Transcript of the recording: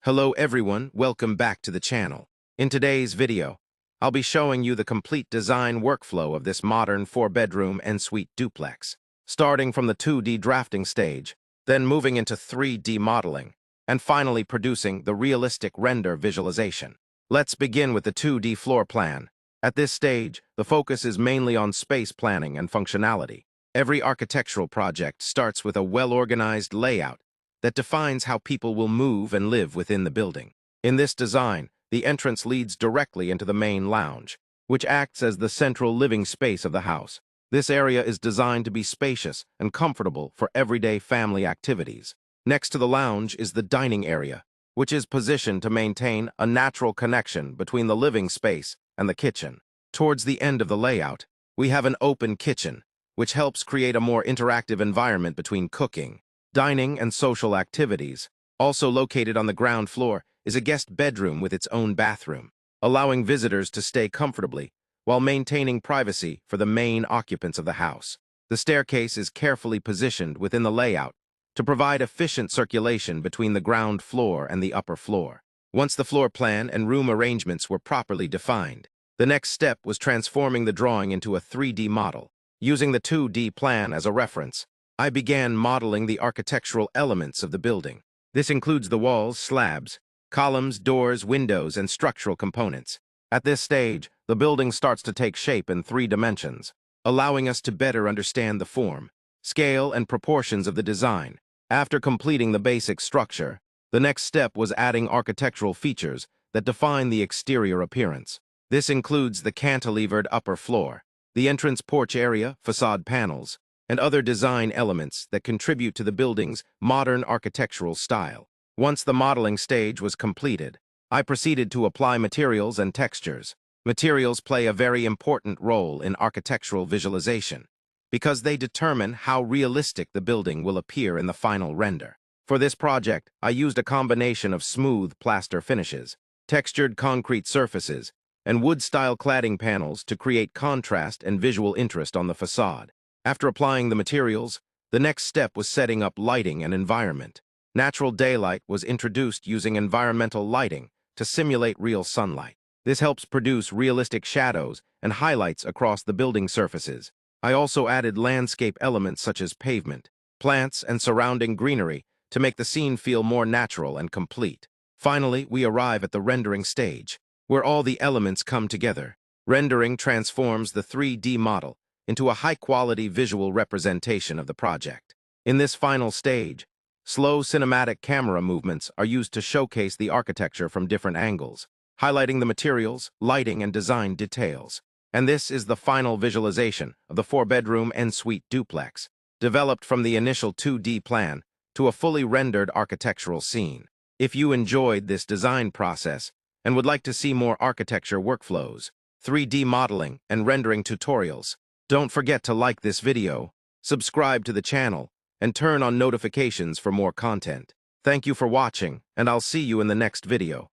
Hello everyone, welcome back to the channel. In today's video, I'll be showing you the complete design workflow of this modern 4-bedroom en-suite duplex, starting from the 2D drafting stage, then moving into 3D modeling, and finally producing the realistic render visualization. Let's begin with the 2D floor plan. At this stage, the focus is mainly on space planning and functionality. Every architectural project starts with a well-organized layout that defines how people will move and live within the building. In this design, the entrance leads directly into the main lounge, which acts as the central living space of the house. This area is designed to be spacious and comfortable for everyday family activities. Next to the lounge is the dining area, which is positioned to maintain a natural connection between the living space and the kitchen. Towards the end of the layout, we have an open kitchen, which helps create a more interactive environment between cooking, dining, and social activities. Also located on the ground floor is a guest bedroom with its own bathroom, allowing visitors to stay comfortably while maintaining privacy for the main occupants of the house. The staircase is carefully positioned within the layout to provide efficient circulation between the ground floor and the upper floor. Once the floor plan and room arrangements were properly defined, the next step was transforming the drawing into a 3D model. Using the 2D plan as a reference, I began modeling the architectural elements of the building. This includes the walls, slabs, columns, doors, windows, and structural components. At this stage, the building starts to take shape in 3 dimensions, allowing us to better understand the form, scale, and proportions of the design. After completing the basic structure, the next step was adding architectural features that define the exterior appearance. This includes the cantilevered upper floor, the entrance porch area, facade panels, and other design elements that contribute to the building's modern architectural style. Once the modeling stage was completed, I proceeded to apply materials and textures. Materials play a very important role in architectural visualization because they determine how realistic the building will appear in the final render. For this project, I used a combination of smooth plaster finishes, textured concrete surfaces, and wood-style cladding panels to create contrast and visual interest on the facade. After applying the materials, the next step was setting up lighting and environment. Natural daylight was introduced using environmental lighting to simulate real sunlight. This helps produce realistic shadows and highlights across the building surfaces. I also added landscape elements such as pavement, plants, and surrounding greenery to make the scene feel more natural and complete. Finally, we arrive at the rendering stage, where all the elements come together. Rendering transforms the 3D model into a high-quality visual representation of the project. In this final stage, slow cinematic camera movements are used to showcase the architecture from different angles, highlighting the materials, lighting, and design details. And this is the final visualization of the 4-bedroom en-suite duplex, developed from the initial 2D plan to a fully rendered architectural scene. If you enjoyed this design process and would like to see more architecture workflows, 3D modeling, and rendering tutorials, don't forget to like this video, subscribe to the channel, and turn on notifications for more content. Thank you for watching, and I'll see you in the next video.